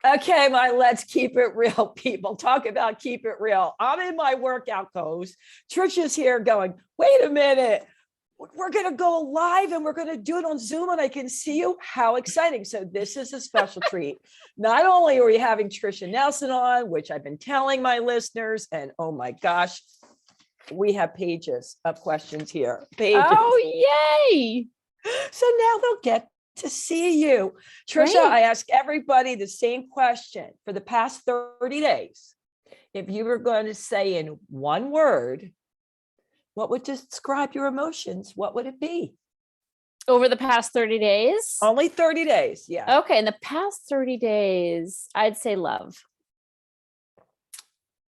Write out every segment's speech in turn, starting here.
Okay, my let's keep it real people. Talk about keep it real. I'm in my workout clothes. Tricia's here going, wait a minute. We're going to go live and we're going to do it on Zoom and I can see you. How exciting. So this is a special treat. Not only are we having Tricia Nelson on, which I've been telling my listeners, and oh my gosh, we have pages of questions here. Pages. Oh, yay. So now they'll get to see you. Tricia, Great. I ask everybody the same question for the past 30 days. If you were going to say in one word, what would describe your emotions? What would it be? Over the past 30 days? Only 30 days. Yeah. Okay. In the past 30 days, I'd say love.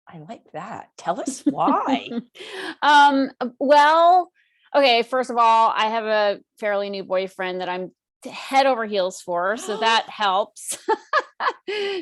I like that. Tell us why. Well, okay. First of all, I have a fairly new boyfriend that I'm head over heels for. So that helps.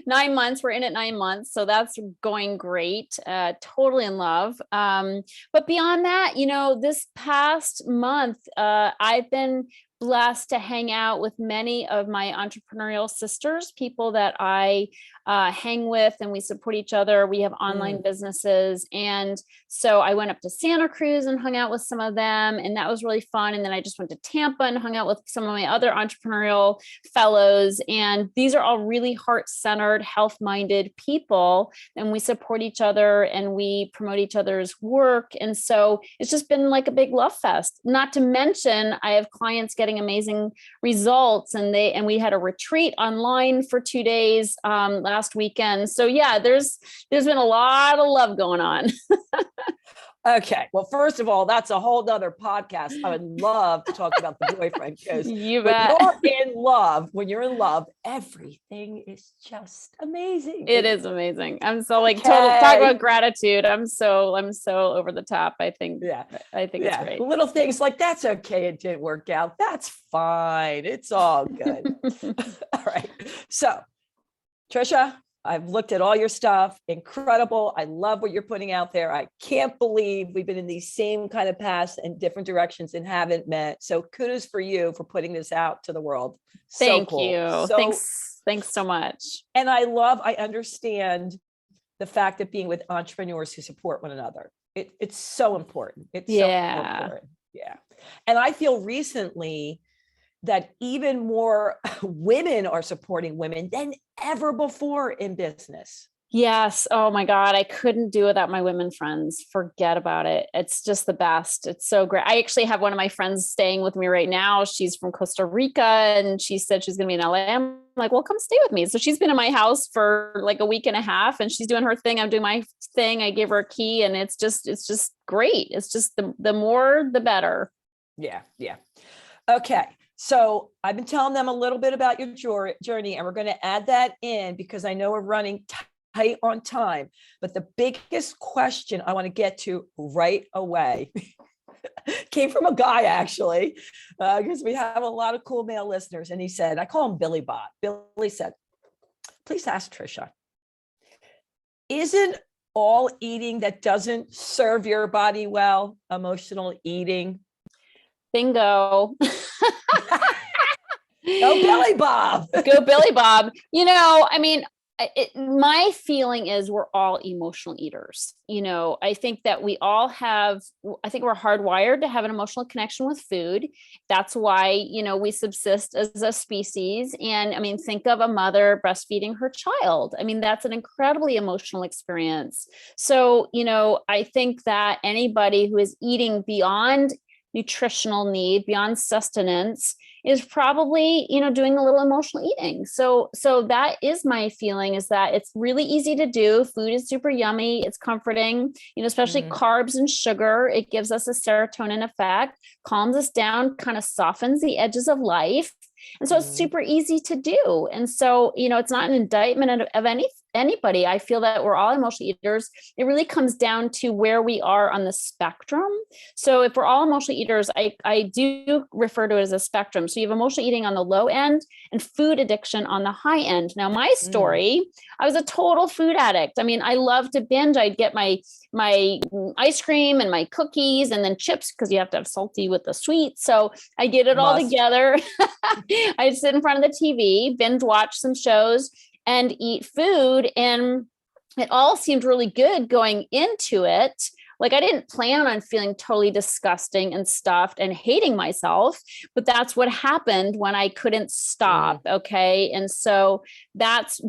9 months. We're in it 9 months. So that's going great. Totally in love. But beyond that, this past month, I've been blessed to hang out with many of my entrepreneurial sisters, people that I hang with and we support each other. We have online businesses. And so I went up to Santa Cruz and hung out with some of them, and that was really fun. And then I just went to Tampa and hung out with some of my other entrepreneurial fellows. And these are all really heart-centered, health-minded people. And we support each other and we promote each other's work. And so it's just been like a big love fest. Not to mention, I have clients getting amazing results, and we had a retreat online for 2 days last weekend. So yeah, there's been a lot of love going on. Okay. Well, first of all, that's a whole nother podcast. I would love to talk about the boyfriend, because when you're in love, everything is just amazing. It is amazing. I'm so talk about gratitude. I'm so over the top. I think it's great. Little things like, that's okay. It didn't work out. That's fine. It's all good. All right. So Tricia, I've looked at all your stuff. Incredible. I love what you're putting out there. I can't believe we've been in these same kind of paths and different directions and haven't met. So kudos for you for putting this out to the world. Thank you. Thanks so much. And I understand the fact that being with entrepreneurs who support one another. It's so important. It's so important. Yeah. And I feel recently that even more women are supporting women than ever before in business. Yes. Oh my God. I couldn't do without my women friends. Forget about it. It's just the best. It's so great. I actually have one of my friends staying with me right now. She's from Costa Rica and she said she's going to be in LA. I'm like, well, come stay with me. So she's been in my house for like a week and a half and she's doing her thing. I'm doing my thing. I gave her a key and it's just great. It's just the more, the better. Yeah. Yeah. Okay. So I've been telling them a little bit about your journey, and we're going to add that in because I know we're running tight on time. But the biggest question I want to get to right away came from a guy, actually, because we have a lot of cool male listeners. And he said, I call him Billy Bob. Billy said, please ask Tricia, isn't all eating that doesn't serve your body well emotional eating? Bingo. Go Billy Bob. Go Billy Bob. My feeling is we're all emotional eaters. I think that we're hardwired to have an emotional connection with food. That's why, we subsist as a species. And think of a mother breastfeeding her child. That's an incredibly emotional experience. So, I think that anybody who is eating beyond nutritional need, beyond sustenance, is probably, doing a little emotional eating. So that is my feeling, is that it's really easy to do. Food is super yummy. It's comforting, especially carbs and sugar. It gives us a serotonin effect, calms us down, kind of softens the edges of life. And so it's super easy to do. And so, it's not an indictment of anybody. I feel that we're all emotional eaters. It really comes down to where we are on the spectrum. So if we're all emotional eaters, I do refer to it as a spectrum. So you have emotional eating on the low end and food addiction on the high end. Now, my story, I was a total food addict. I love to binge. I'd get my ice cream and my cookies and then chips, because you have to have salty with the sweet. So I get it all together. I'd sit in front of the TV, binge watch some shows. and eat food. And it all seemed really good going into it. Like I didn't plan on feeling totally disgusting and stuffed and hating myself, but that's what happened when I couldn't stop. Okay. And so that's,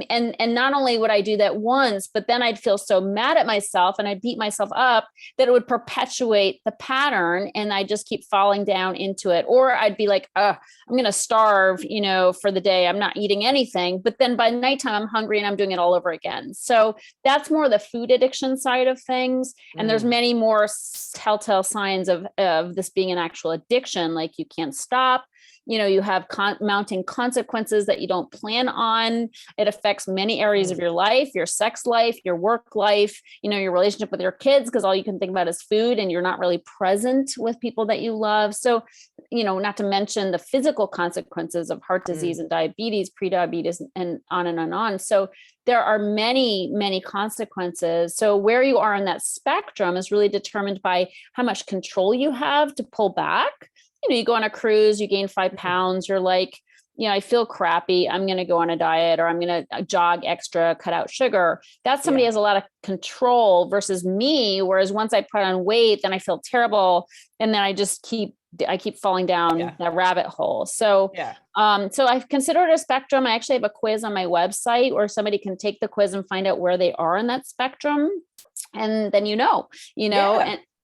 and not only would I do that once, but then I'd feel so mad at myself and I'd beat myself up that it would perpetuate the pattern and I just keep falling down into it. Or I'd be like, I'm going to starve, for the day. I'm not eating anything. But then by nighttime, I'm hungry and I'm doing it all over again. So that's more the food addiction side of things. And there's many more telltale signs of this being an actual addiction, like you can't stop. You have mounting consequences that you don't plan on. It affects many areas of your life, your sex life, your work life, your relationship with your kids, because all you can think about is food and you're not really present with people that you love. So, not to mention the physical consequences of heart disease and diabetes, prediabetes, and on and on and on. So there are many, many consequences. So where you are on that spectrum is really determined by how much control you have to pull back. You go on a cruise, you gain 5 pounds, you're like, I feel crappy. I'm going to go on a diet, or I'm going to jog extra, cut out sugar. That's somebody has a lot of control versus me. Whereas once I put on weight, then I feel terrible. And then I just keep falling down that rabbit hole. So, so I've considered it a spectrum. I actually have a quiz on my website where somebody can take the quiz and find out where they are in that spectrum. And then,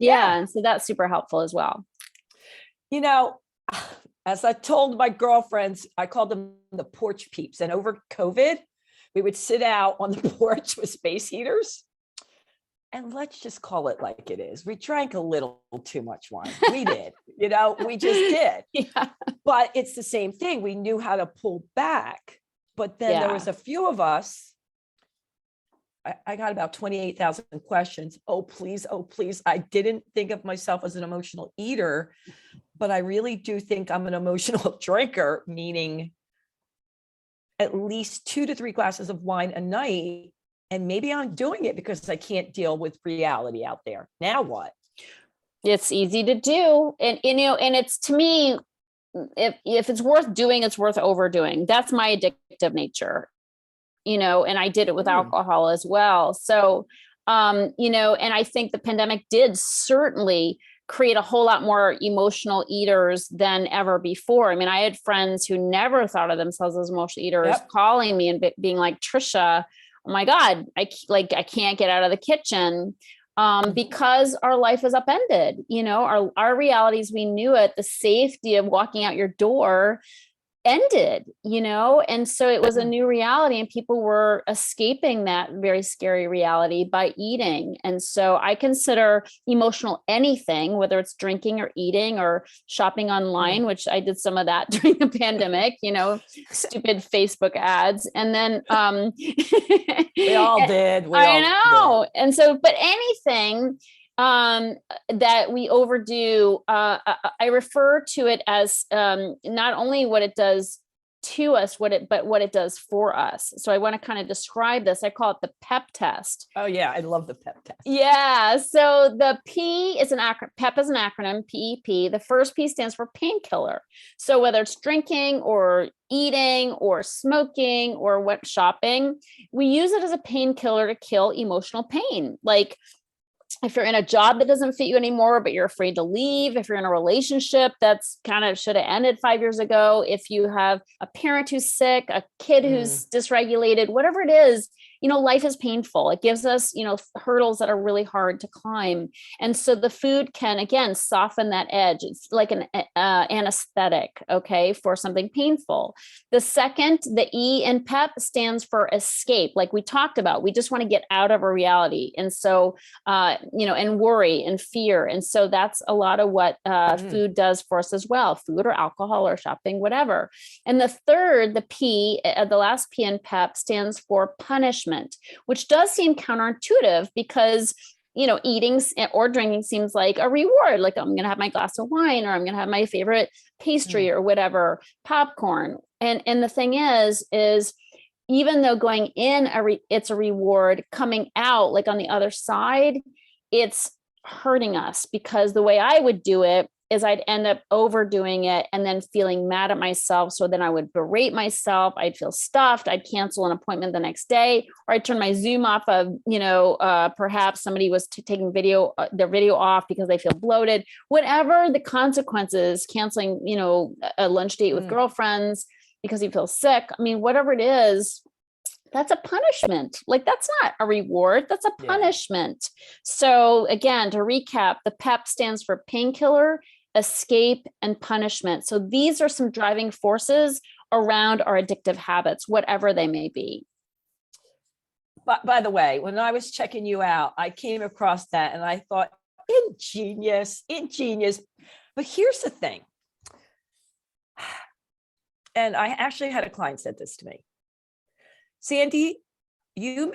and so that's super helpful as well. As I told my girlfriends, I called them the porch peeps. And over COVID, we would sit out on the porch with space heaters. And let's just call it like it is. We drank a little too much wine. We did, we just did. Yeah. But it's the same thing. We knew how to pull back. But then there was a few of us. I got about 28,000 questions. Oh, please. Oh, please. I didn't think of myself as an emotional eater, but I really do think I'm an emotional drinker, meaning at least 2 to 3 glasses of wine a night. And maybe I'm doing it because I can't deal with reality out there. Now what? It's easy to do. And, and it's, to me, if it's worth doing, it's worth overdoing. That's my addictive nature. And I did it with alcohol as well. So, and I think the pandemic did certainly create a whole lot more emotional eaters than ever before. I mean, I had friends who never thought of themselves as emotional eaters calling me and being like, Tricia, oh my God, I can't get out of the kitchen. Because our life is upended, our realities, we knew it, the safety of walking out your door ended, and so it was a new reality and people were escaping that very scary reality by eating. And so I consider emotional anything, whether it's drinking or eating or shopping online, which I did some of that during the pandemic, stupid Facebook ads. And then we all did. I know. And so, but anything that we overdo, I refer to it as not only what it does to us, but what it does for us. So I want to kind of describe this. I call it the Pep Test. Oh yeah, I love the Pep Test. Yeah. So the P is an acronym. Pep is an acronym. PEP. The first P stands for painkiller. So whether it's drinking or eating or smoking or shopping, we use it as a painkiller to kill emotional pain. Like, if you're in a job that doesn't fit you anymore, but you're afraid to leave, if you're in a relationship that's kind of should have ended 5 years ago, if you have a parent who's sick, a kid who's dysregulated, whatever it is, life is painful. It gives us, hurdles that are really hard to climb. And so the food can, again, soften that edge. It's like an anesthetic, okay, for something painful. The second, the E in PEP stands for escape. Like we talked about, we just want to get out of a reality. And so, and worry and fear. And so that's a lot of what food does for us as well, food or alcohol or shopping, whatever. And the third, the P, the last P in PEP stands for punishment, which does seem counterintuitive because, eating or drinking seems like a reward. Like I'm going to have my glass of wine, or I'm going to have my favorite pastry or whatever, popcorn. And the thing is even though going in, it's a reward, coming out, like on the other side, it's hurting us, because the way I would do it is I'd end up overdoing it and then feeling mad at myself. So then I would berate myself. I'd feel stuffed. I'd cancel an appointment the next day, or I'd turn my Zoom off of, perhaps somebody was taking their video off because they feel bloated, whatever the consequences, canceling, a lunch date with girlfriends because you feel sick. I mean, whatever it is, that's a punishment. Like, that's not a reward. That's a punishment. So again, to recap, the PEP stands for painkiller, escape, and punishment. So these are some driving forces around our addictive habits, whatever they may be. But by the way, when I was checking you out, I came across that and I thought, ingenious. But here's the thing. And I actually had a client said this to me. Sandy, you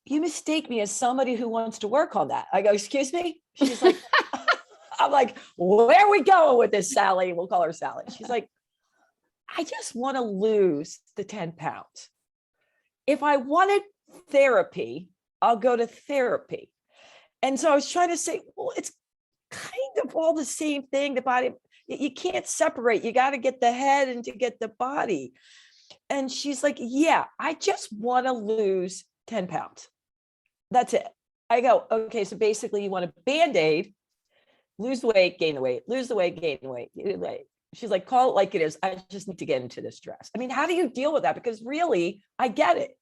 mistake me as somebody who wants to work on that. I go, excuse me? She's like, I'm like, where are we going with this, Sally? We'll call her Sally. She's like, I just want to lose the 10 pounds. If I wanted therapy, I'll go to therapy. And so I was trying to say, well, it's kind of all the same thing. The body, you can't separate. You got to get the head and to get the body. And she's like, yeah, I just want to lose 10 pounds. That's it. I go, okay, so basically you want a Band-Aid, lose the weight, gain the weight, lose the weight, gain the weight. She's like, call it like it is. I just need to get into this dress. I mean, how do you deal with that? Because really, I get it.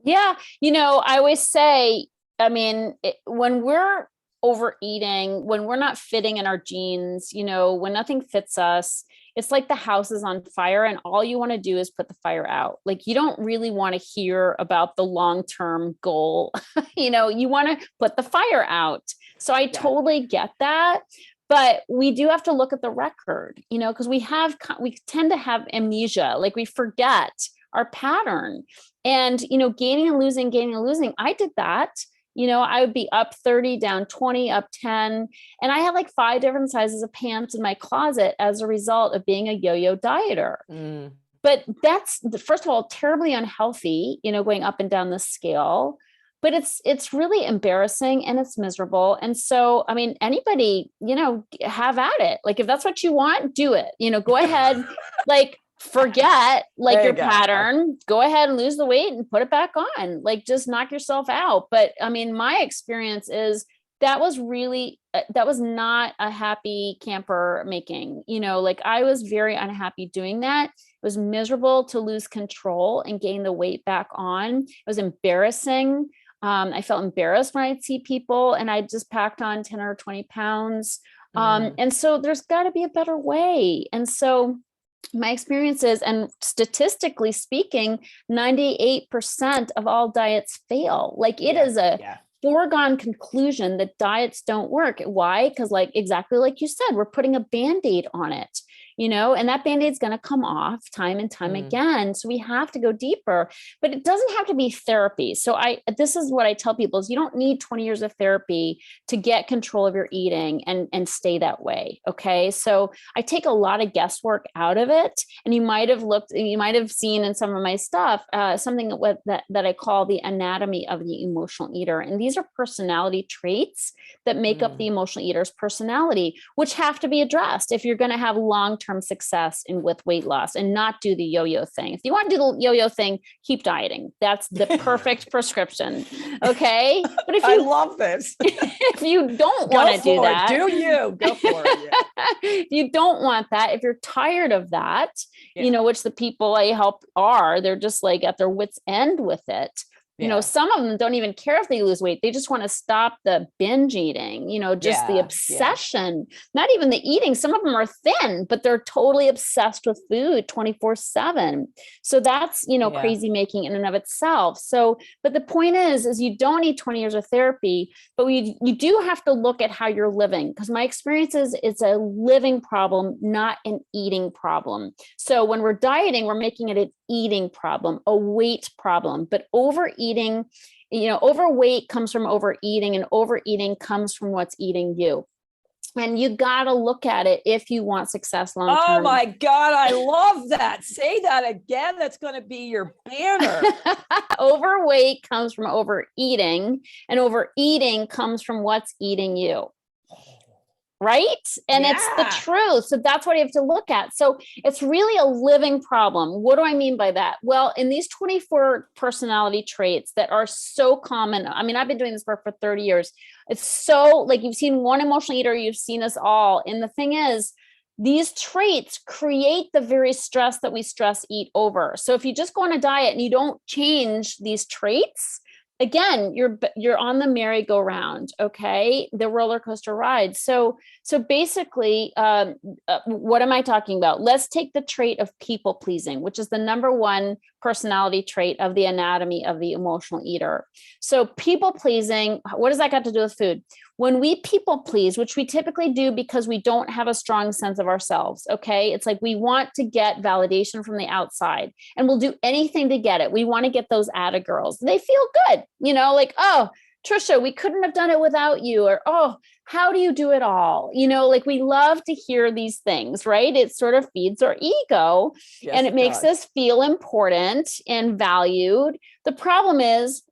Yeah. I always say, when we're overeating, when we're not fitting in our jeans, when nothing fits us, it's like the house is on fire and all you want to do is put the fire out. Like, you don't really want to hear about the long-term goal. You want to put the fire out. So I totally get that. But we do have to look at the record, because we tend to have amnesia, like we forget our pattern. And, gaining and losing. I did that. I would be up 30, down 20, up 10. And I had like 5 different sizes of pants in my closet as a result of being a yo-yo dieter. But that's, first of all, terribly unhealthy, going up and down the scale. But it's really embarrassing and it's miserable. And so, anybody, have at it. Like, if that's what you want, do it, go ahead, like, forget like your pattern, go ahead and lose the weight and put it back on, like, just knock yourself out. But my experience is that was not a happy camper making, like, I was very unhappy doing that. It was miserable to lose control and gain the weight back on. It was embarrassing. I felt embarrassed when I'd see people and I just packed on 10 or 20 pounds. And so there's got to be a better way. And so my experience is, and statistically speaking, 98% of all diets fail. Like, it is a foregone conclusion that diets don't work. Why? Because, like, exactly like you said, we're putting a Band-Aid on it, and that Band-Aid is going to come off time and time again. So we have to go deeper, but it doesn't have to be therapy. So this is what I tell people is you don't need 20 years of therapy to get control of your eating and stay that way. Okay. So I take a lot of guesswork out of it. And you might have seen in some of my stuff, something that I call the anatomy of the emotional eater. And these are personality traits that make up the emotional eater's personality, which have to be addressed if you're going to have long-term success with weight loss and not do the yo-yo thing. If you want to do the yo-yo thing, keep dieting. That's the perfect prescription. Okay. But if I love this, if you don't want to do that, do you go for it? Yeah. If you don't want that, if you're tired of that, which the people I help they're just like at their wits' end with it. Some of them don't even care if they lose weight. They just want to stop the binge eating, the obsession, not even the eating. Some of them are thin, but they're totally obsessed with food 24/7. So that's, crazy making in and of itself. So, but the point is you don't need 20 years of therapy, but you do have to look at how you're living. Because my experience is it's a living problem, not an eating problem. So when we're dieting, we're making it an eating problem, a weight problem, but overeating, overweight comes from overeating and overeating comes from what's eating you. And you got to look at it if you want success long term. Oh my God. I love that. Say that again. That's going to be your banner. Overweight comes from overeating and overeating comes from what's eating you. right? And it's the Yeah. truth. So that's what you have to look at. So it's really a living problem. What do I mean by that? Well, in these 24 personality traits that are so common, I mean, I've been doing this work for 30 years. It's so like you've seen one emotional eater, you've seen us all. And the thing is, these traits create the very stress that we stress eat over. So if you just go on a diet and you don't change these traits, again, you're on the merry-go-round, okay, the roller coaster ride. So basically, what am I talking about? Let's take the trait of people pleasing, which is the number one personality trait of the anatomy of the emotional eater. So people pleasing, what does that got to do with food? When we people please, which we typically do because we don't have a strong sense of ourselves, okay? It's like we want to get validation from the outside and we'll do anything to get it. We want to get those atta girls. They feel good, like, oh, Tricia, we couldn't have done it without you. Or, oh, how do you do it all? Like we love to hear these things, right? It sort of feeds our ego and it makes us feel important and valued. The problem is,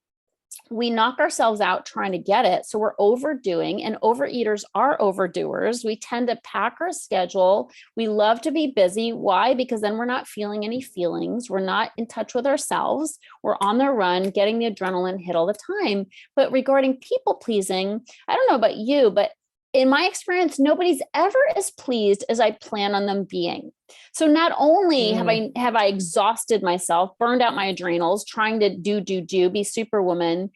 we knock ourselves out trying to get it. So we're overdoing, and overeaters are overdoers. We tend to pack our schedule. We love to be busy. Why? Because then we're not feeling any feelings. We're not in touch with ourselves. We're on the run, getting the adrenaline hit all the time. But regarding people pleasing, I don't know about you, but in my experience, nobody's ever as pleased as I plan on them being. So not only have I exhausted myself, burned out my adrenals, trying to be superwoman,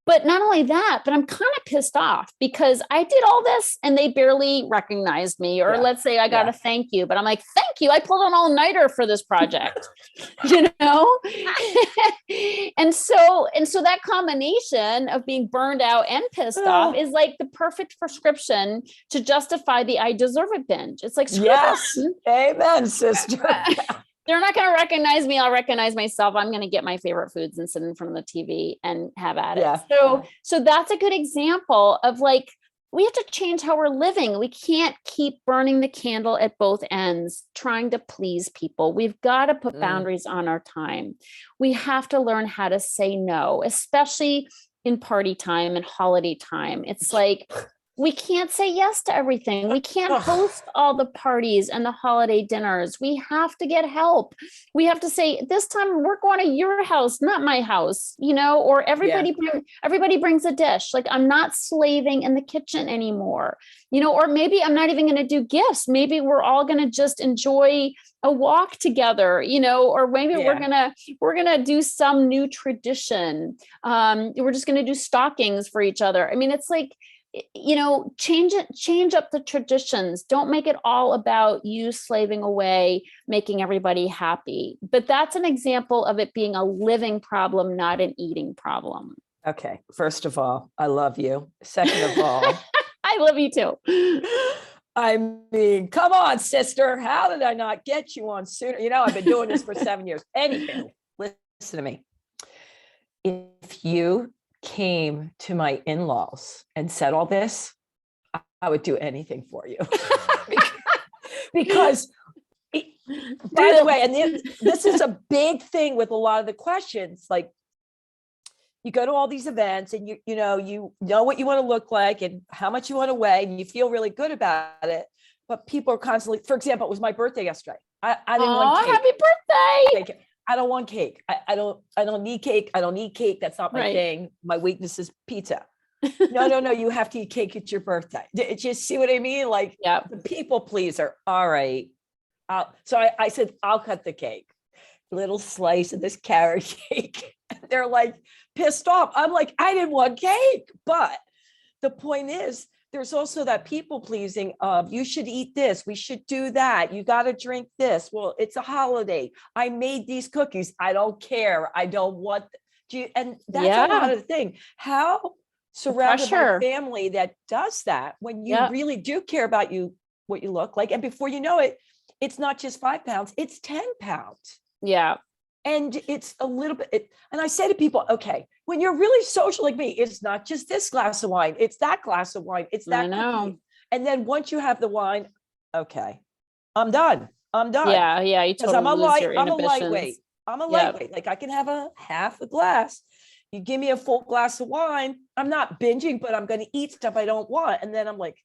but not only that, but I'm kind of pissed off because I did all this and they barely recognized me. Or let's say I got a thank you, but I'm like, thank you. I pulled an all-nighter for this project, and so that combination of being burned out and pissed off is like the perfect prescription to justify the I deserve it binge. It's like, yes, amen, sister. They're not going to recognize me. I'll recognize myself. I'm going to get my favorite foods and sit in front of the TV and have at it. So that's a good example of like, we have to change how we're living. We can't keep burning the candle at both ends, trying to please people. We've got to put boundaries on our time. We have to learn how to say no, especially in party time and holiday time. It's like, we can't say yes to everything. We can't host all the parties and the holiday dinners. We have to get help. We have to say, this time we're going to your house, not my house, or everybody brings a dish. Like, I'm not slaving in the kitchen anymore, or maybe I'm not even going to do gifts. Maybe we're all going to just enjoy a walk together, or maybe we're going to do some new tradition. We're just going to do stockings for each other. I mean, it's like, change up the traditions. Don't make it all about you slaving away, making everybody happy. But that's an example of it being a living problem, not an eating problem. Okay. First of all, I love you. Second of all, I love you too. I mean, come on, sister. How did I not get you on sooner? I've been doing this for 7 years. Anywho, listen to me. If you came to my in-laws and said all this, I would do anything for you. Because by the way, and this is a big thing with a lot of the questions, like you go to all these events and you know what you want to look like and how much you want to weigh and you feel really good about it. But people are constantly, for example, it was my birthday yesterday. I didn't want cake. Happy birthday. I don't want cake. I don't need cake. I don't eat cake. That's not my thing. My weakness is pizza. No. You have to eat cake at your birthday. Just see what I mean? Like the people pleaser. All right. So I said, I'll cut the cake. Little slice of this carrot cake. They're like pissed off. I'm like, I didn't want cake. But the point is, there's also that people pleasing of you should eat this. We should do that. You got to drink this. Well, it's a holiday. I made these cookies. I don't care. I don't want you. And that's a lot of the thing. How surrounded by family that does that when you really do care about what you look like. And before you know it, it's not just 5 pounds, it's 10 pounds. Yeah. And it's a little bit, and I say to people, okay, when you're really social like me, it's not just this glass of wine, it's that glass of wine, it's that cookie. And then once you have the wine, okay, I'm done. Yeah. You totally I'm a lightweight. I'm a lightweight. Like I can have a half a glass. You give me a full glass of wine, I'm not binging, but I'm going to eat stuff I don't want. And then I'm like,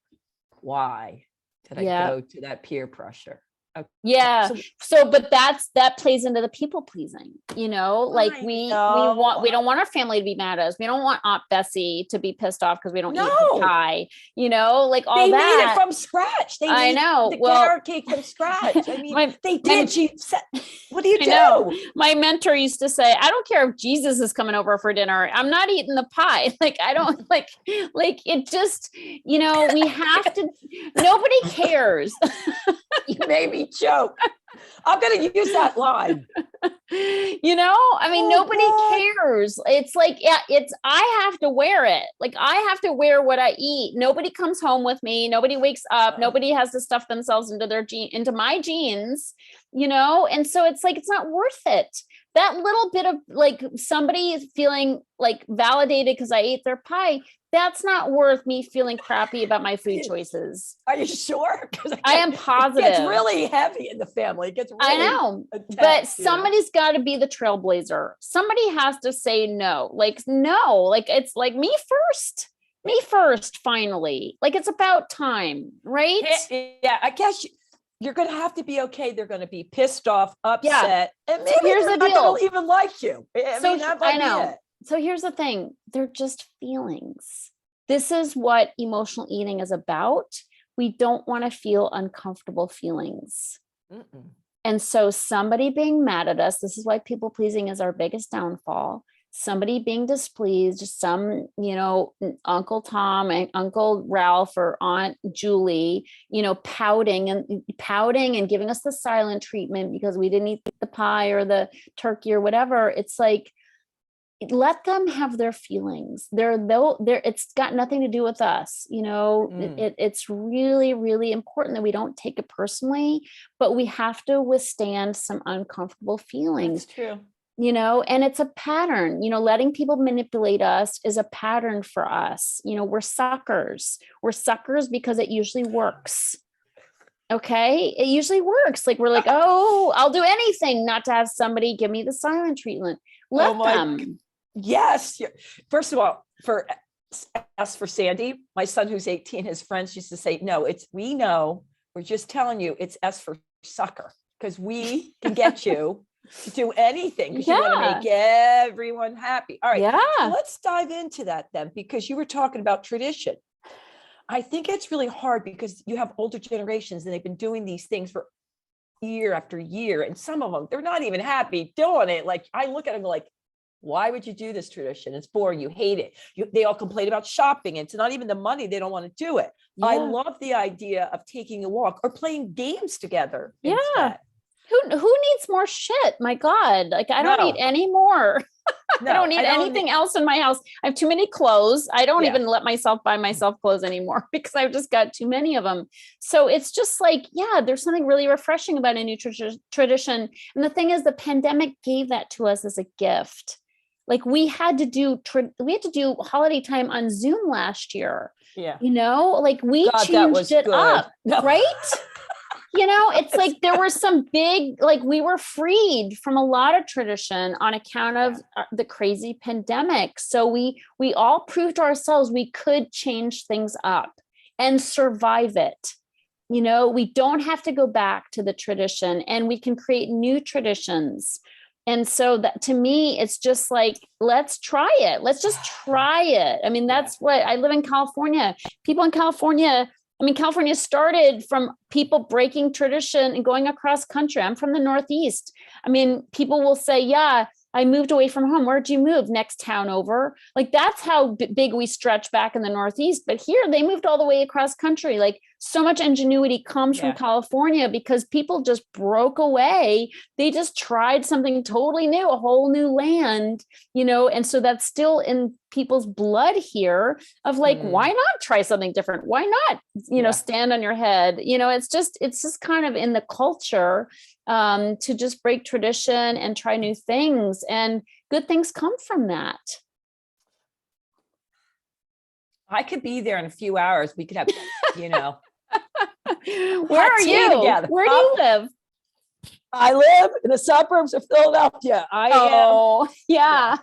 why did I Yeah. go to that peer pressure? Okay. Yeah. So So, but that plays into the people pleasing, like I we know. don't want our family to be mad at us. We don't want Aunt Bessie to be pissed off because we don't eat her No, pie, like all they made it that. from scratch. They I made know. the Well, carrot cake from scratch. I mean, my, they my did. She said, what do you I know. do? My mentor used to say, I don't care if Jesus is coming over for dinner. I'm not eating the pie. Like, I don't like it just, we have to, nobody cares. You made me choke. I'm going to use that line. I mean, Oh, nobody God. cares. It's like, yeah, I have to wear it. Like, I have to wear what I eat. Nobody comes home with me. Nobody wakes up. Nobody has to stuff themselves into my jeans, And so it's like, it's not worth it. That little bit of like somebody is feeling like validated because I ate their pie. That's not worth me feeling crappy about my food choices. Are you sure? Because I am positive. It gets really heavy in the family. It gets really I know, intense, but somebody's got to be the trailblazer. Somebody has to say no. Like, no, like it's like me first, finally. Like, it's about time, right? Yeah, I guess you're going to have to be okay. They're going to be pissed off, upset, Yeah. and maybe So here's they're the not deal. going to even like you. So that might I know. be it. So here's the thing. They're just feelings. This is what emotional eating is about. We don't want to feel uncomfortable feelings. Mm-mm. And so somebody being mad at us, this is why people pleasing is our biggest downfall. Somebody being displeased, some, Uncle Tom and Uncle Ralph or Aunt Julie, pouting and giving us the silent treatment because we didn't eat the pie or the turkey or whatever. It's like, let them have their feelings. It's got nothing to do with us. It's really, really important that we don't take it personally, but we have to withstand some uncomfortable feelings. That's true. And it's a pattern, letting people manipulate us is a pattern for us. We're suckers. We're suckers because it usually works. Okay. It usually works. Like, we're like, oh, I'll do anything not to have somebody give me the silent treatment. Let them. Yes. First of all, for Sandy, my son who's 18, his friends used to say, no, we know, we're just telling you it's S for sucker, because we can get you to do anything because you want to make everyone happy. All right. Yeah. So let's dive into that then, because you were talking about tradition. I think it's really hard because you have older generations and they've been doing these things for year after year. And some of them, they're not even happy doing it. Like, I look at them like, why would you do this tradition? It's boring. You hate it. They all complain about shopping. It's not even the money. They don't want to do it. Yeah. I love the idea of taking a walk or playing games together. Yeah. Instead. Who needs more shit? My God. Like, I don't need any more. I don't need anything else in my house. I have too many clothes. I don't even let myself buy myself clothes anymore because I've just got too many of them. So it's just like, there's something really refreshing about a new tradition. And the thing is, the pandemic gave that to us as a gift. Like, we had to do holiday time on Zoom last year. Yeah. Like, we changed it up, right? It's like there were some big, like, we were freed from a lot of tradition on account of the crazy pandemic. So we all proved to ourselves we could change things up and survive it. We don't have to go back to the tradition, and we can create new traditions. And so that, to me, it's just like, let's try it. Let's just try it. I mean, that's what I live in California. People in California, California started from people breaking tradition and going across country. I'm from the Northeast. People will say, I moved away from home. Where'd you move? Next town over. Like, that's how big we stretch back in the Northeast. But here they moved all the way across country. Like, so much ingenuity comes from California because people just broke away. They just tried something totally new, a whole new land, and so that's still in people's blood here of like, why not try something different? Why not, stand on your head? It's just kind of in the culture to just break tradition and try new things, and good things come from that. I could be there in a few hours. We could have, Where are you? Together. Where do you live? I live in the suburbs of Philadelphia. Yeah.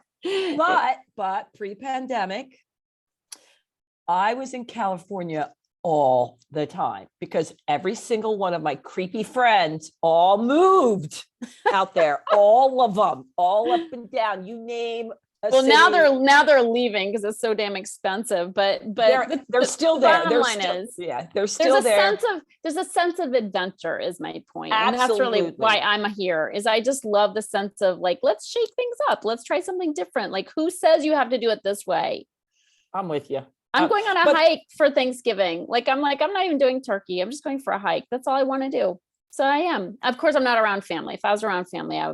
But pre-pandemic, I was in California all the time because every single one of my creepy friends all moved out there, all of them, all up and down. You name a Well, city. now they're leaving because it's so damn expensive. But they're still there. Bottom line is, they're still there. There's a sense of adventure is my point. And that's really Absolutely. why I'm here is I just love the sense of like, let's shake things up. Let's try something different. Like who says you have to do it this way? I'm with you. I'm going on a hike for Thanksgiving. I'm not even doing turkey. I'm just going for a hike. That's all I want to do. So I am. Of course, I'm not around family. If I was around family, I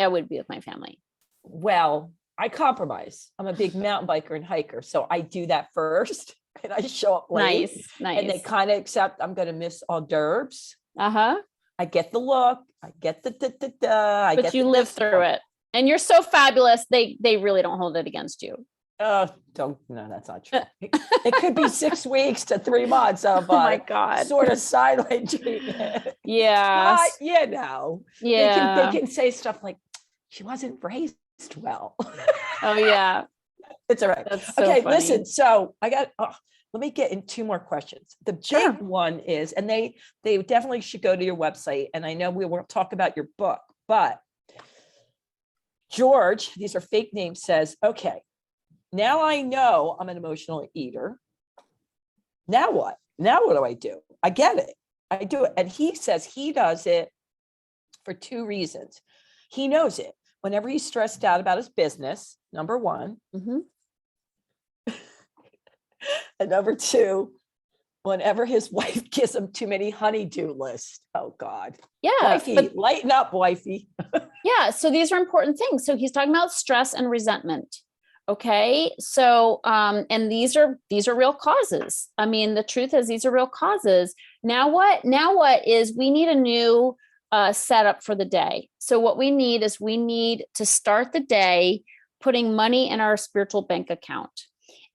would be with my family. Well, I compromise. I'm a big mountain biker and hiker. So I do that first and I show up late. Nice. And they kind of accept I'm going to miss hors d'oeuvres. Uh-huh. I get the look. I get the But you live through it. And you're so fabulous. They really don't hold it against you. No, that's not true. It could be 6 weeks to 3 months of oh my God. sort of sideline treatment. Yeah. They can say stuff like, she wasn't raised well. Oh yeah. It's all right. That's so okay, funny. listen. So let me get in 2 more questions. The big one is, and they definitely should go to your website. And I know we will talk about your book, but George, these are fake names, says, okay, now I know I'm an emotional eater. Now what? Now what do I do? I get it. I do it. And he says he does it for 2 reasons. He knows it. Whenever he's stressed out about his business, number 1. Mm-hmm. And number 2, whenever his wife gives him too many honey-do lists. Oh God. Yeah. Wifey, lighten up, wifey. Yeah. So these are important things. So he's talking about stress and resentment. Okay. So, and these are real causes. I mean, the truth is these are real causes. Now what is we need a new setup for the day. So what we need to start the day putting money in our spiritual bank account.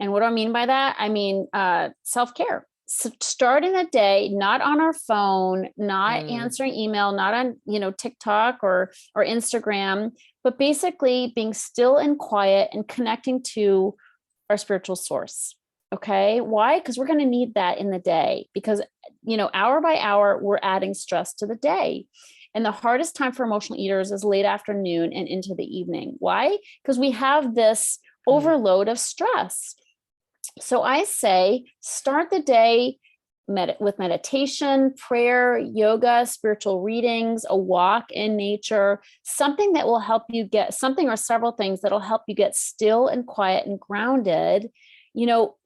And what do I mean by that? I mean, self-care. So starting the day, not on our phone, not answering email, not on, TikTok or Instagram, but basically being still and quiet and connecting to our spiritual source. Okay. Why? Because we're going to need that in the day because, hour by hour, we're adding stress to the day. And the hardest time for emotional eaters is late afternoon and into the evening. Why? Because we have this overload of stress. So I say, start the day with meditation, prayer, yoga, spiritual readings, a walk in nature, something that will help you get something or several things that'll help you get still and quiet and grounded,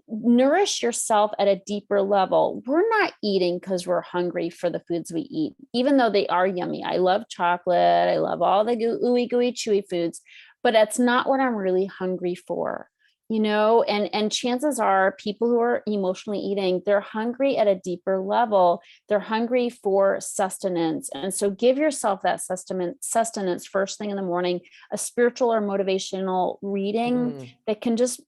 nourish yourself at a deeper level. We're not eating because we're hungry for the foods we eat, even though they are yummy. I love chocolate. I love all the ooey gooey chewy foods, but that's not what I'm really hungry for. And chances are people who are emotionally eating, they're hungry at a deeper level. They're hungry for sustenance. And so give yourself that sustenance first thing in the morning, a spiritual or motivational reading that can just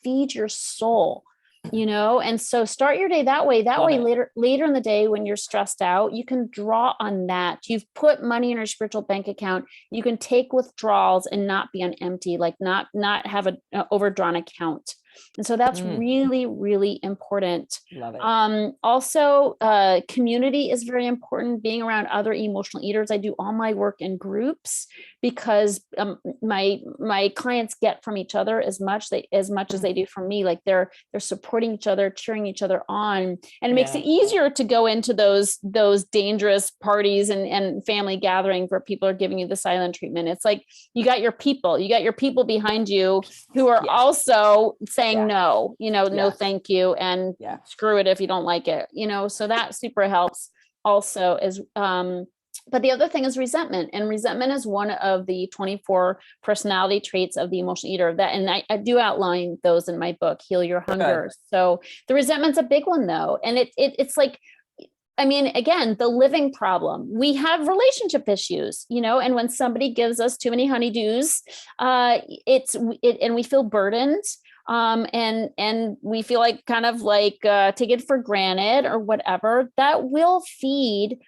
feed your soul. And so start your day that way. Later in the day, when you're stressed out, you can draw on that. You've put money in your spiritual bank account. You can take withdrawals and not be on empty, like not have an overdrawn account. And so that's really, really important. Love it. Also, community is very important. Being around other emotional eaters. I do all my work in groups because my clients get from each other as much as they do from me. Like they're supporting each other, cheering each other on, and it makes it easier to go into those dangerous parties and family gatherings where people are giving you the silent treatment. It's like you got your people behind you who are also saying no, no, thank you. And screw it if you don't like it, so that super helps also is, but the other thing is resentment, and resentment is one of the 24 personality traits of the emotional eater and I do outline those in my book, Heal Your Hunger. Okay. So the resentment's a big one though. And it's like, I mean, again, the living problem. We have relationship issues, and when somebody gives us too many honeydews, and we feel burdened. And we feel like kind of like take it for granted or whatever, that will feed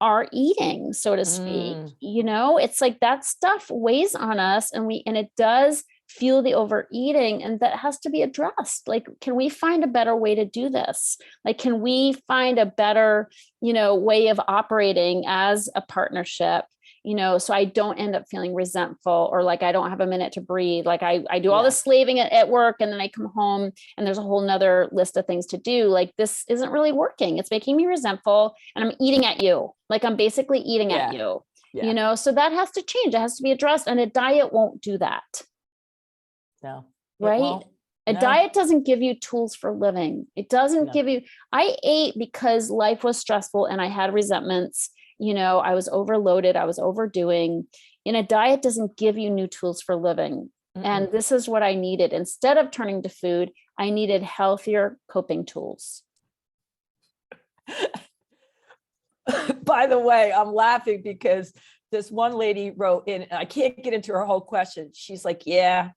our eating, so to speak. It's like that stuff weighs on us and it does feel the overeating, and that has to be addressed. Like, can we find a better way to do this? Like, can we find a better, way of operating as a partnership? So I don't end up feeling resentful, or like I don't have a minute to breathe. Like I do all the slaving at work, and then I come home and there's a whole nother list of things to do. Like, this isn't really working. It's making me resentful, and I'm eating at you. Like, I'm basically eating at you, so that has to change. It has to be addressed. And a diet won't do that. No. Right. A diet doesn't give you tools for living. It doesn't give you, I ate because life was stressful and I had resentments. I was overloaded. I was overdoing. And a diet doesn't give you new tools for living. And this is what I needed. Instead of turning to food, I needed healthier coping tools. By the way, I'm laughing because this one lady wrote in, and I can't get into her whole question. She's like, yeah,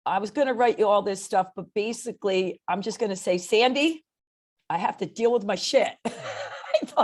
I was going to write you all this stuff, but basically I'm just going to say, Sandy, I have to deal with my shit.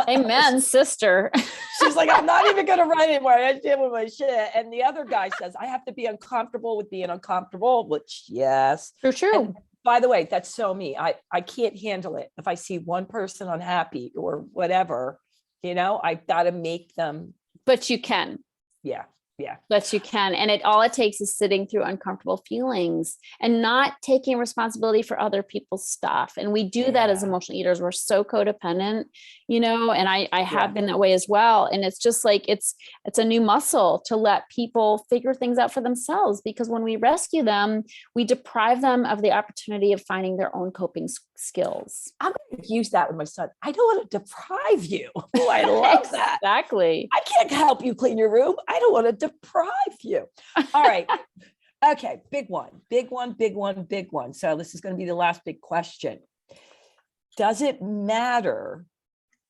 Amen, sister. She's like, I'm not even going to write anymore. I have to deal with my shit. And the other guy says, I have to be uncomfortable with being uncomfortable, which yes. For sure. And by the way, that's so me. I can't handle it. If I see one person unhappy or whatever, I've got to make them. But you can. Yeah. Yeah. But you can. And it takes is sitting through uncomfortable feelings and not taking responsibility for other people's stuff. And we do that as emotional eaters. We're so codependent, and I have been that way as well. And it's just like, it's a new muscle to let people figure things out for themselves, because when we rescue them, we deprive them of the opportunity of finding their own coping skills. I'm going to use that with my son. I don't want to deprive you. Oh, I love that. Exactly. I can't help you clean your room. I don't want to deprive you. All right. Okay. Big one. So this is going to be the last big question. Does it matter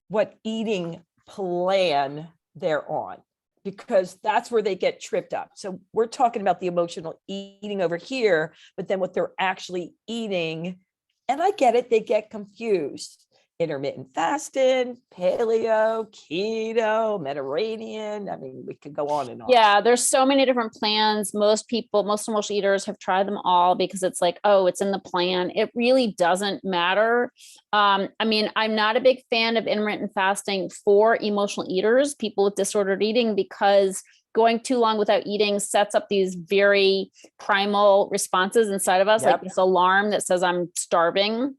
what eating plan they're on? Because that's where they get tripped up. So we're talking about the emotional eating over here, but then what they're actually eating, and I get it, they get confused. Intermittent fasting, paleo, keto, Mediterranean. I mean, we could go on and on. Yeah, there's so many different plans. Most emotional eaters have tried them all because it's like, oh, it's in the plan. It really doesn't matter. I'm not a big fan of intermittent fasting for emotional eaters, people with disordered eating, because going too long without eating sets up these very primal responses inside of us, like this alarm that says I'm starving.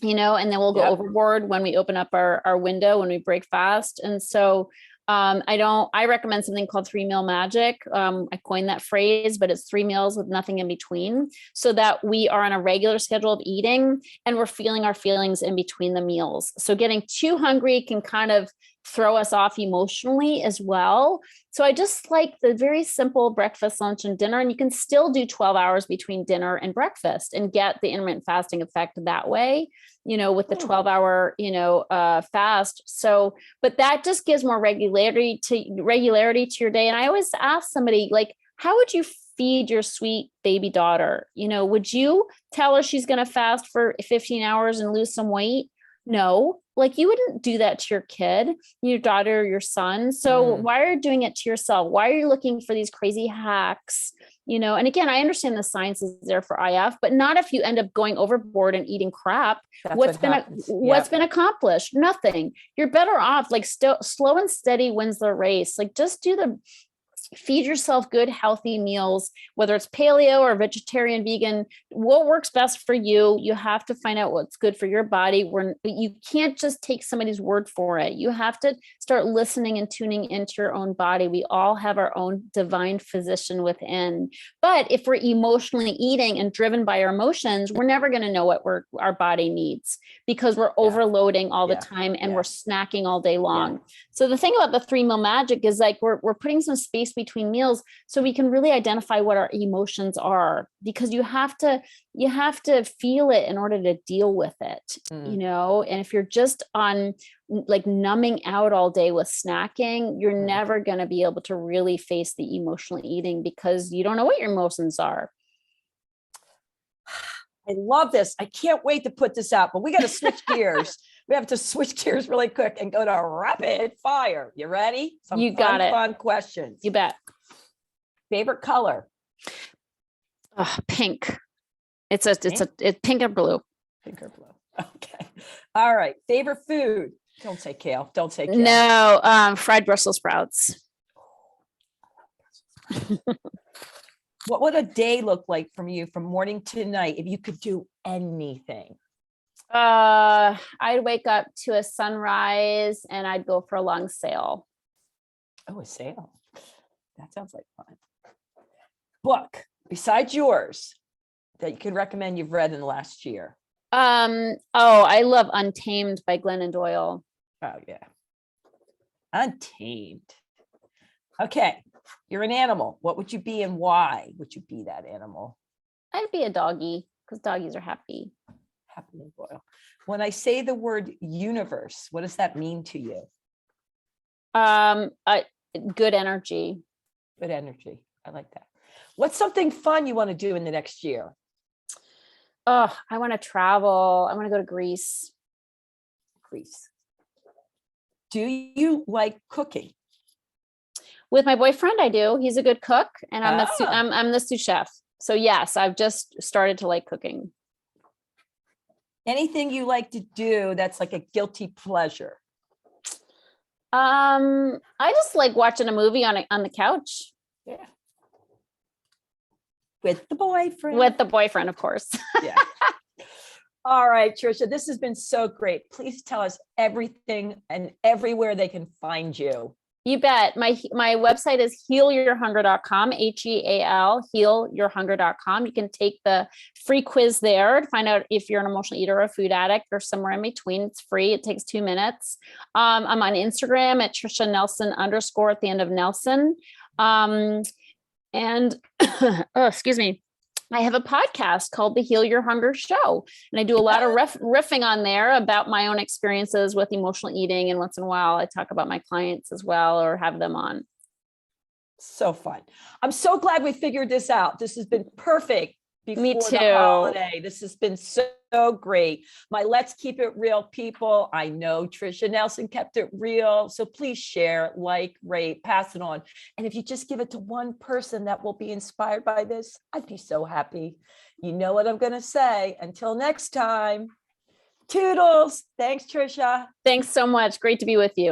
And then we'll go overboard when we open up our window, when we break fast. And so I recommend something called 3-meal magic. I coined that phrase, but it's 3 meals with nothing in between, so that we are on a regular schedule of eating and we're feeling our feelings in between the meals. So getting too hungry can kind of throw us off emotionally as well. So I just like the very simple breakfast, lunch, and dinner. And you can still do 12 hours between dinner and breakfast and get the intermittent fasting effect that way, with the 12-hour, fast. So, but that just gives more regularity to your day. And I always ask somebody, like, how would you feed your sweet baby daughter? Would you tell her she's going to fast for 15 hours and lose some weight? No, like, you wouldn't do that to your kid, your daughter, your son. So why are you doing it to yourself? Why are you looking for these crazy hacks? And again, I understand the science is there for IF, but not if you end up going overboard and eating crap. What's been accomplished? Nothing. You're better off, like, slow and steady wins the race. Like, just feed yourself good, healthy meals, whether it's paleo or vegetarian, vegan, what works best for you. You have to find out what's good for your body. You can't just take somebody's word for it. You have to start listening and tuning into your own body. We all have our own divine physician within. But if we're emotionally eating and driven by our emotions, we're never going to know what our body needs, because we're overloading all the time and we're snacking all day long. So the thing about the 3-meal magic is, like, we're putting some space between meals so we can really identify what our emotions are, because you have to feel it in order to deal with it, and if you're just on, like, numbing out all day with snacking, you're never going to be able to really face the emotional eating, because you don't know what your emotions are. I love this. I can't wait to put this out, but we got to switch gears. We have to switch gears really quick and go to rapid fire. You ready? You got it. Fun questions. You bet. Favorite color? Pink. It's pink and blue. Pink or blue. Okay. All right. Favorite food. Don't say kale. Don't say kale. No, fried Brussels sprouts. What would a day look like from you from morning to night if you could do anything? I'd wake up to a sunrise and I'd go for a long sail. Oh, a sail. That sounds like fun. Book besides yours that you could recommend you've read in the last year. I love Untamed by Glennon Doyle. Oh, yeah. Untamed. Okay. You're an animal. What would you be and why would you be that animal? I'd be a doggy because doggies are happy. Happy and loyal. When I say the word universe, what does that mean to you? Good energy. Good energy. I like that. What's something fun you want to do in the next year? Oh, I want to travel. I want to go to Greece. Greece. Do you like cooking? With my boyfriend, I do. He's a good cook, and Ah. I'm the sous chef. So yes, I've just started to like cooking. Anything you like to do that's like a guilty pleasure? I just like watching a movie on the couch Yeah. With the boyfriend. with the boyfriend, of course. Yeah. All right, Tricia, this has been so great. Please tell us everything and everywhere they can find you. You bet. My website is healyourhunger.com, HEAL, healyourhunger.com. You can take the free quiz there to find out if you're an emotional eater or a food addict or somewhere in between. It's free. It takes 2 minutes. I'm on Instagram at Tricia Nelson _ at the end of Nelson. Excuse me. I have a podcast called The Heal Your Hunger Show. And I do a lot of riffing on there about my own experiences with emotional eating. And once in a while, I talk about my clients as well or have them on. So fun. I'm so glad we figured this out. This has been perfect before Me too. the holiday. This has been so great. My Let's Keep It Real people. I know Tricia Nelson kept it real. So please share, like, rate, pass it on. And if you just give it to one person that will be inspired by this, I'd be so happy. You know what I'm going to say. Until next time, toodles. Thanks, Tricia. Thanks so much. Great to be with you.